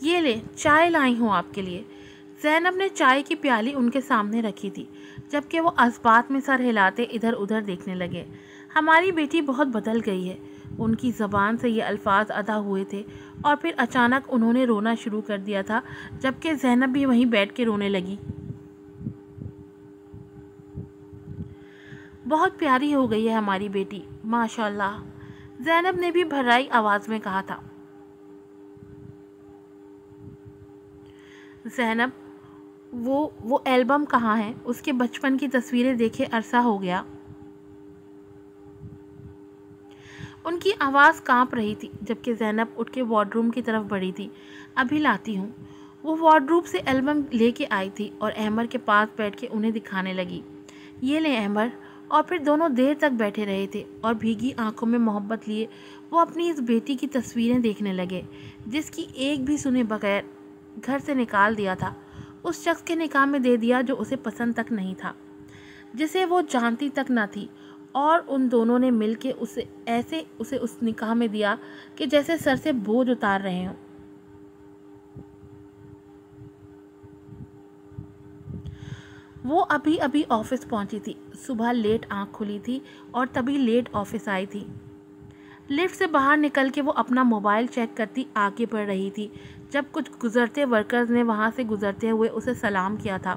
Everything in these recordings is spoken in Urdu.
یہ لے چائے لائی ہوں آپ کے لیے۔ زینب نے چائے کی پیالی ان کے سامنے رکھی تھی، جبکہ وہ اسبات میں سر ہلاتے ادھر ادھر دیکھنے لگے۔ ہماری بیٹی بہت بدل گئی ہے، ان کی زبان سے یہ الفاظ ادا ہوئے تھے اور پھر اچانک انہوں نے رونا شروع کر دیا تھا، جبکہ زینب بھی وہیں بیٹھ کے رونے لگی۔ بہت پیاری ہو گئی ہے ہماری بیٹی، ماشاءاللہ، زینب نے بھی بھرائی آواز میں کہا تھا۔ زینب، وہ ایلبم کہاں ہے؟ اس کے بچپن کی تصویریں دیکھے عرصہ ہو گیا۔ ان کی آواز کانپ رہی تھی، جبکہ زینب اٹھ کے وارڈ روم کی طرف بڑھی تھی۔ ابھی لاتی ہوں۔ وہ وارڈ روم سے ایلبم لے کے آئی تھی اور احمر کے پاس بیٹھ کے انہیں دکھانے لگی۔ یہ لیں احمر، اور پھر دونوں دیر تک بیٹھے رہے تھے اور بھیگی آنکھوں میں محبت لیے وہ اپنی اس بیٹی کی تصویریں دیکھنے لگے، جس کی ایک بھی سنے بغیر گھر سے نکال دیا تھا، اس شخص کے نکاح میں دے دیا جو اسے پسند تک نہیں تھا، جسے وہ جانتی تک نہ تھی، اور ان دونوں نے مل کے اسے اس نکاح میں دیا کہ جیسے سر سے بوجھ اتار رہے ہوں۔ وہ ابھی آفس پہنچی تھی، صبح لیٹ آنکھ کھلی تھی اور تبھی لیٹ آفس آئی تھی۔ لفٹ سے باہر نکل کے وہ اپنا موبائل چیک کرتی آگے بڑھ رہی تھی جب کچھ گزرتے ورکرز نے وہاں سے گزرتے ہوئے اسے سلام کیا تھا۔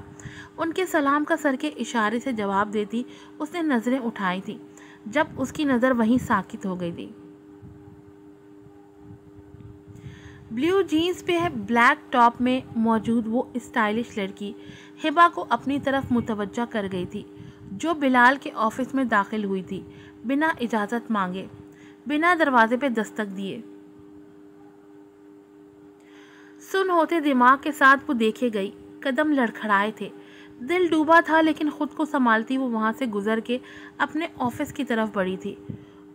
ان کے سلام کا سر کے اشارے سے جواب دیتی اس نے نظریں اٹھائی تھی، جب اس کی نظر وہیں ساکت ہو گئی تھی۔ بلیو جینز پہ بلیک ٹاپ میں موجود وہ اسٹائلش لڑکی ہبا کو اپنی طرف متوجہ کر گئی تھی، جو بلال کے آفس میں داخل ہوئی تھی، بنا اجازت مانگے، بنا دروازے پہ دستک دیے۔ سن ہوتے دماغ کے ساتھ وہ دیکھے گئی، قدم لڑکھڑائے تھے، دل ڈوبا تھا، لیکن خود کو سنبھالتی وہ وہاں سے گزر کے اپنے آفس کی طرف بڑھی تھی۔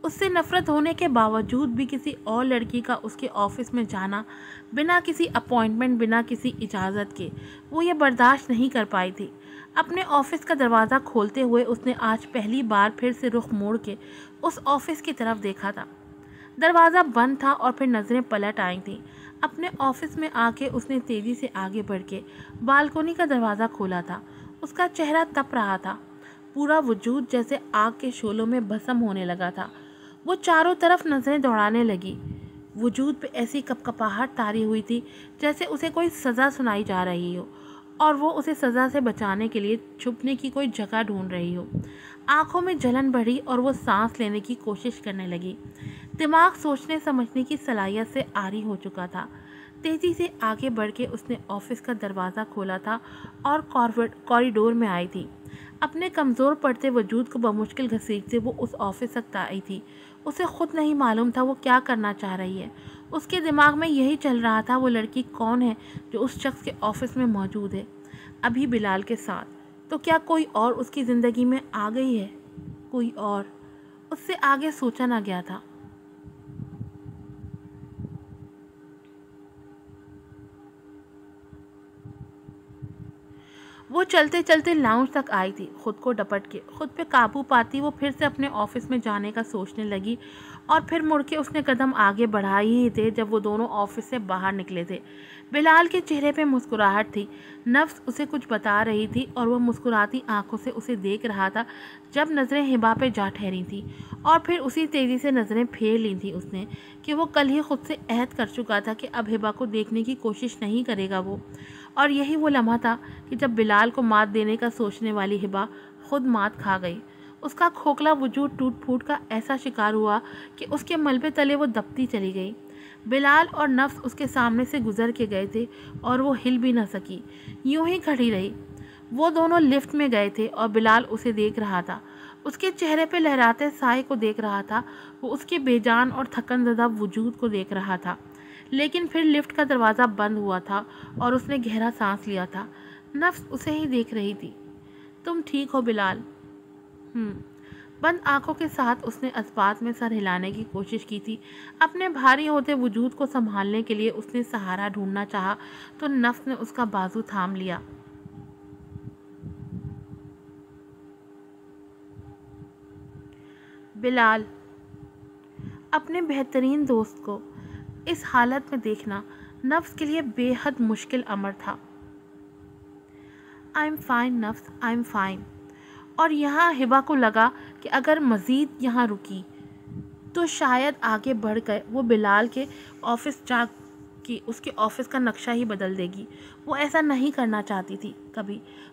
اس سے نفرت ہونے کے باوجود بھی کسی اور لڑکی کا اس کے آفس میں جانا، بنا کسی اپوائنٹمنٹ، بنا کسی اجازت کے، وہ یہ برداشت نہیں کر پائی تھی۔ اپنے آفس کا دروازہ کھولتے ہوئے اس نے آج پہلی بار پھر سے رخ موڑ کے اس آفس کی طرف دیکھا تھا۔ دروازہ بند تھا اور پھر نظریں پلٹ آئی تھیں۔ اپنے آفس میں آ کے اس نے تیزی سے آگے بڑھ کے بالکونی کا دروازہ کھولا تھا۔ اس کا چہرہ تپ رہا تھا، پورا وجود جیسے آگ کے شعلوں میں بھسم ہونے لگا تھا۔ وہ چاروں طرف نظریں دوڑانے لگی، وجود پہ ایسی کپکپاہٹ طاری ہوئی تھی جیسے اسے کوئی سزا سنائی جا رہی ہو اور وہ اسے سزا سے بچانے کے لیے چھپنے کی کوئی جگہ ڈھونڈ رہی ہو۔ آنکھوں میں جلن بڑھی اور وہ سانس لینے کی کوشش کرنے لگی۔ دماغ سوچنے سمجھنے کی صلاحیت سے عاری ہو چکا تھا۔ تیزی سے آگے بڑھ کے اس نے آفس کا دروازہ کھولا تھا اور کوریڈور میں آئی تھی۔ اپنے کمزور پڑتے وجود کو بمشکل گھسیٹتے وہ اس آفس تک آئی تھی۔ اسے خود نہیں معلوم تھا وہ کیا کرنا چاہ رہی ہے۔ اس کے دماغ میں یہی چل رہا تھا، وہ لڑکی کون ہے جو اس شخص کے آفس میں موجود ہے، ابھی بلال کے ساتھ؟ تو کیا کوئی اور اس کی زندگی میں آ گئی ہے؟ کوئی اور؟ اس سے آگے سوچا نہ گیا تھا۔ وہ چلتے چلتے لاؤنج تک آئی تھی، خود کو ڈپٹ کے خود پہ قابو پاتی وہ پھر سے اپنے آفس میں جانے کا سوچنے لگی، اور پھر مڑ کے اس نے قدم آگے بڑھائے ہی تھے جب وہ دونوں آفس سے باہر نکلے تھے۔ بلال کے چہرے پہ مسکراہٹ تھی، نفس اسے کچھ بتا رہی تھی اور وہ مسکراتی آنکھوں سے اسے دیکھ رہا تھا جب نظریں ہبا پہ جا ٹھہری تھیں، اور پھر اسی تیزی سے نظریں پھیر لی تھی اس نے کہ وہ کل ہی خود سے عہد کر چکا تھا کہ اب ہبا کو دیکھنے کی کوشش نہیں کرے گا وہ، اور یہی وہ لمحہ تھا کہ جب بلال کو مات دینے کا سوچنے والی ہبا خود مات کھا گئی۔ اس کا کھوکھلا وجود ٹوٹ پھوٹ کا ایسا شکار ہوا کہ اس کے ملبے تلے وہ دبتی چلی گئی۔ بلال اور نفس اس کے سامنے سے گزر کے گئے تھے اور وہ ہل بھی نہ سکی، یوں ہی کھڑی رہی۔ وہ دونوں لفٹ میں گئے تھے اور بلال اسے دیکھ رہا تھا، اس کے چہرے پہ لہراتے سائے کو دیکھ رہا تھا، وہ اس کے بے جان اور تھکن زدہ وجود کو دیکھ رہا تھا۔ لیکن پھر لفٹ کا دروازہ بند ہوا تھا اور اس نے گہرا سانس لیا تھا۔ نفس اسے ہی دیکھ رہی تھی۔ تم ٹھیک ہو بلال؟ بند آنکھوں کے ساتھ اس نے اسبات میں سر ہلانے کی کوشش کی تھی۔ اپنے بھاری ہوتے وجود کو سنبھالنے کے لیے اس نے سہارا ڈھونڈنا چاہا تو نفس نے اس کا بازو تھام لیا۔ بلال، اپنے بہترین دوست کو اس حالت میں دیکھنا نفس کے لیے بے حد مشکل امر تھا۔ آئی ایم فائن نفس، آئی ایم فائن۔ اور یہاں ہبا کو لگا کہ اگر مزید یہاں رکی تو شاید آگے بڑھ کر وہ بلال کے آفس جا کے اس کے آفس کا نقشہ ہی بدل دے گی۔ وہ ایسا نہیں کرنا چاہتی تھی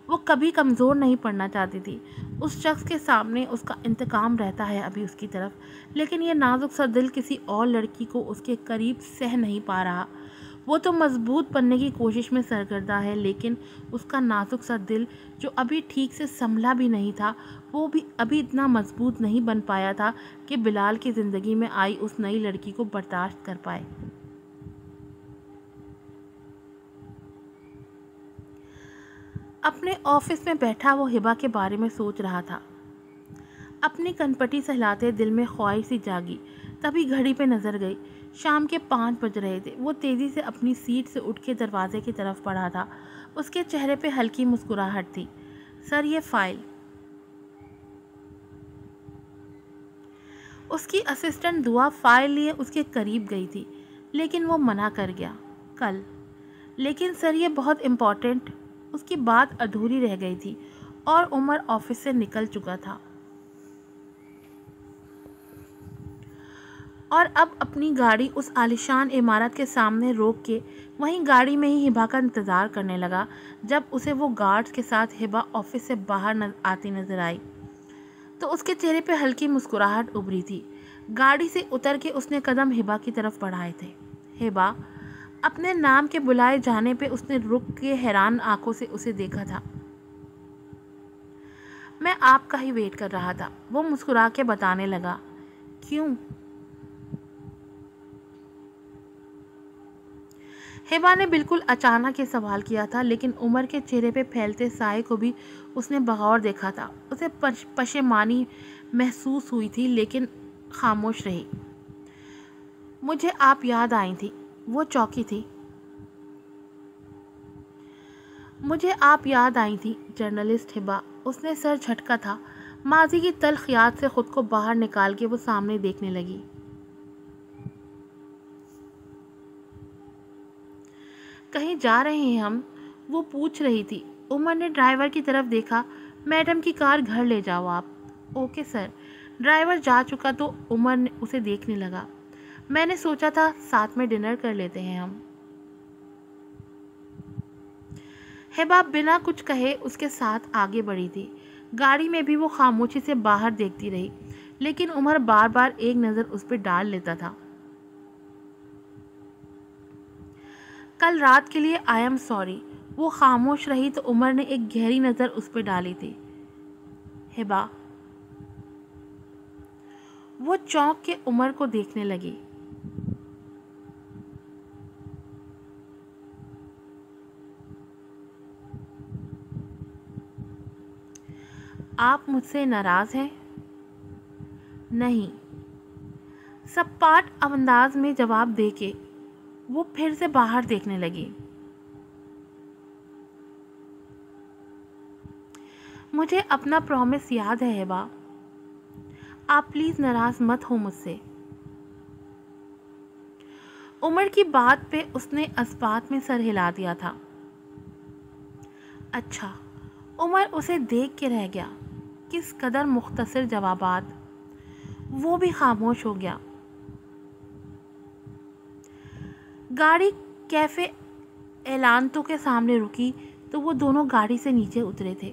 وہ کبھی کمزور نہیں پڑنا چاہتی تھی۔ اس شخص کے سامنے اس کا انتقام رہتا ہے ابھی اس کی طرف، لیکن یہ نازک سا دل کسی اور لڑکی کو اس کے قریب سہ نہیں پا رہا۔ وہ تو مضبوط بننے کی کوشش میں سرگردہ ہے، لیکن اس کا نازک سا دل جو ابھی ٹھیک سے سنبھلا بھی نہیں تھا، وہ بھی ابھی اتنا مضبوط نہیں بن پایا تھا کہ بلال کی زندگی میں آئی اس نئی لڑکی کو برداشت کر پائے۔ اپنے آفس میں بیٹھا وہ ہبا کے بارے میں سوچ رہا تھا۔ اپنی کنپٹی سہلاتے دل میں خواہش سی جاگی، تبھی گھڑی پہ نظر گئی۔ شام کے 5 بج رہے تھے۔ وہ تیزی سے اپنی سیٹ سے اٹھ کے دروازے کی طرف بڑھا تھا۔ اس کے چہرے پہ ہلکی مسکراہٹ تھی۔ سر، یہ فائل۔ اس کی اسسٹنٹ دعا فائل لیے اس کے قریب گئی تھی، لیکن وہ منع کر گیا۔ کل۔ لیکن سر، یہ بہت امپورٹنٹ۔ اس کی بات ادھوری رہ گئی تھی اور عمر آفس سے نکل چکا تھا اور اب اپنی گاڑی اس عالیشان عمارت کے سامنے روک کے وہیں گاڑی میں ہی ہبا کا انتظار کرنے لگا۔ جب اسے وہ گارڈز کے ساتھ ہبا آفس سے باہر آتی نظر آئی تو اس کے چہرے پہ ہلکی مسکراہٹ ابھری تھی۔ گاڑی سے اتر کے اس نے قدم ہبا کی طرف بڑھائے تھے۔ ہبا، اپنے نام کے بلائے جانے پہ اس نے رک کے حیران آنکھوں سے اسے دیکھا تھا۔ میں آپ کا ہی ویٹ کر رہا تھا، وہ مسکرا کے بتانے لگا۔ کیوں؟ ہبا نے بالکل اچانک یہ سوال کیا تھا، لیکن عمر کے چہرے پہ پھیلتے سائے کو بھی اس نے بغور دیکھا تھا۔ اسے پشیمانی محسوس ہوئی تھی، لیکن خاموش رہی۔ مجھے آپ یاد آئی تھی۔ وہ چونکی تھی۔ مجھے آپ یاد آئی تھی جرنلسٹ ہبا۔ اس نے سر جھٹکا تھا۔ ماضی کی تلخ یاد سے خود کو باہر نکال کے وہ سامنے دیکھنے لگی۔ کہیں جا رہے ہیں ہم؟ وہ پوچھ رہی تھی۔ عمر نے ڈرائیور کی طرف دیکھا۔ میڈم کی کار گھر لے جاؤ آپ۔ Okay sir. ڈرائیور جا چکا تو عمر اسے دیکھنے لگا۔ میں نے سوچا تھا ساتھ میں ڈنر کر لیتے ہیں ہم۔ ہبا بنا کچھ کہے اس کے ساتھ آگے بڑھی تھی۔ گاڑی میں بھی وہ خاموشی سے باہر دیکھتی رہی، لیکن عمر بار بار ایک نظر اس پہ ڈال لیتا تھا۔ کل رات کے لیے آئی ایم سوری۔ وہ خاموش رہی تو عمر نے ایک گہری نظر اس پہ ڈالی تھی۔ ہبا۔ وہ چونک کے عمر کو دیکھنے لگی۔ آپ مجھ سے ناراض ہیں؟ نہیں، سپاٹ انداز میں جواب دے کے وہ پھر سے باہر دیکھنے لگی۔ مجھے اپنا پرومس یاد ہے ہبا، آپ پلیز ناراض مت ہو مجھ سے۔ عمر کی بات پہ اس نے اثبات میں سر ہلا دیا تھا۔ اچھا۔ عمر اسے دیکھ کے رہ گیا۔ کس قدر مختصر جوابات۔ وہ بھی خاموش ہو گیا۔ گاڑی کیفے اعلانتوں کے سامنے رکی تو وہ دونوں گاڑی سے نیچے اترے تھے،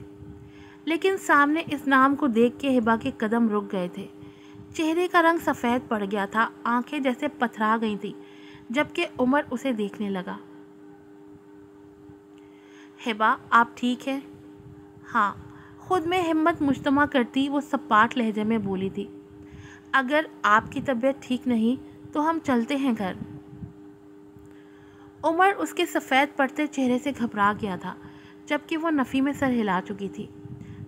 لیکن سامنے اس نام کو دیکھ کے ہبا کے قدم رک گئے تھے۔ چہرے کا رنگ سفید پڑ گیا تھا، آنکھیں جیسے پتھرا گئی تھی، جبکہ عمر اسے دیکھنے لگا۔ ہبا، آپ ٹھیک ہیں؟ ہاں۔ خود میں ہمت مجتمع کرتی وہ سپاٹ لہجے میں بولی تھی۔ اگر آپ کی طبیعت ٹھیک نہیں تو ہم چلتے ہیں گھر۔ عمر اس کے سفید پڑتے چہرے سے گھبرا گیا تھا، جبکہ وہ نفی میں سر ہلا چکی تھی۔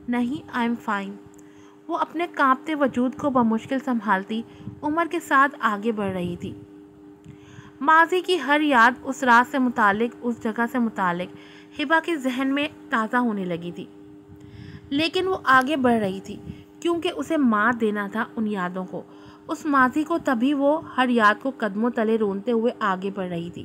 نہیں، آئی ایم فائن۔ وہ اپنے کانپتے وجود کو بمشکل سنبھالتی عمر کے ساتھ آگے بڑھ رہی تھی۔ ماضی کی ہر یاد اس رات سے متعلق، اس جگہ سے متعلق ہبا کے ذہن میں تازہ ہونے لگی تھی، لیکن وہ آگے بڑھ رہی تھی کیونکہ اسے مات دینا تھا ان یادوں کو، اس ماضی کو۔ تبھی وہ ہر یاد کو قدموں تلے رونتے ہوئے آگے بڑھ رہی تھی۔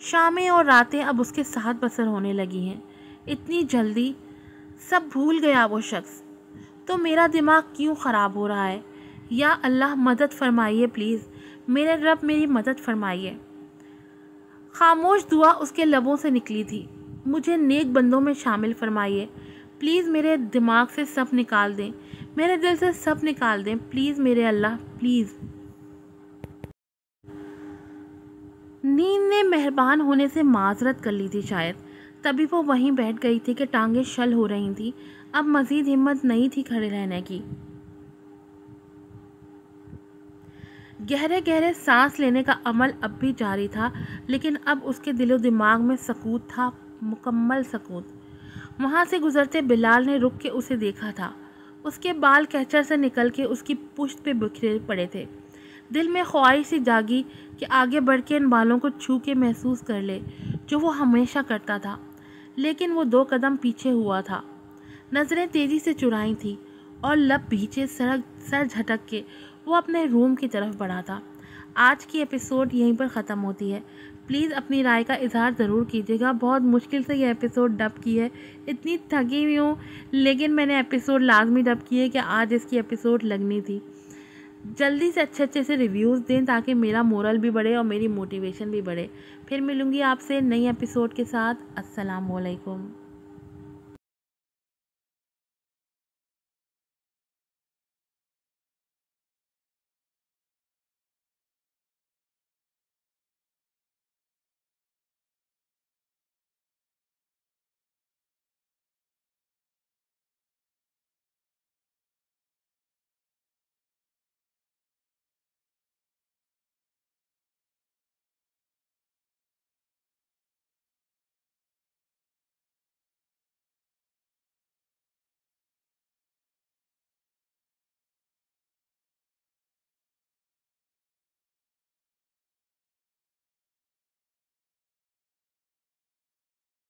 شامیں اور راتیں اب اس کے ساتھ بسر ہونے لگی ہیں۔ اتنی جلدی سب بھول گیا وہ شخص، تو میرا دماغ کیوں خراب ہو رہا ہے؟ یا اللہ مدد فرمائیے پلیز، میرے رب میری مدد فرمائیے۔ خاموش دعا اس کے لبوں سے نکلی تھی، مجھے نیک بندوں میں شامل فرمائیے، پلیز میرے دماغ سے سب نکال دیں، میرے دل سے سب نکال دیں، پلیز میرے اللہ، پلیز۔ نیند نے مہربان ہونے سے معذرت کر لی تھی شاید، تبھی وہ وہیں بیٹھ گئی تھی کہ ٹانگیں شل ہو رہی تھیں، اب مزید ہمت نہیں تھی کھڑے رہنے کی۔ گہرے گہرے سانس لینے کا عمل اب بھی جاری تھا، لیکن اب اس کے دل و دماغ میں سکوت تھا، مکمل سکوت۔ وہاں سے گزرتے بلال نے رک کے اسے دیکھا تھا، اس کے بال کہچر سے نکل کے اس کی پشت پہ بکھرے پڑے تھے۔ دل میں خواہش سی جاگی کہ آگے بڑھ کے ان بالوں کو چھو کے محسوس کر لے جو وہ ہمیشہ کرتا تھا، لیکن وہ 2 قدم پیچھے ہوا تھا۔ نظریں تیزی سے چرائی تھی اور لب بھیچے سر جھٹک کے وہ اپنے روم کی طرف بڑھا تھا۔ آج کی ایپیسوڈ یہیں پر ختم ہوتی ہے۔ پلیز اپنی رائے کا اظہار ضرور کیجیے گا۔ بہت مشکل سے یہ ایپیسوڈ ڈب کی ہے، اتنی تھکی ہوئی ہوں، لیکن میں نے ایپیسوڈ لازمی ڈب کی ہے کہ آج اس کی ایپیسوڈ لگنی تھی۔ جلدی سے اچھے سے ریویوز دیں تاکہ میرا مورل بھی بڑھے اور میری موٹیویشن بھی بڑھے۔ پھر ملوں گی آپ سے نئی ایپیسوڈ کے ساتھ۔ السلام علیکم۔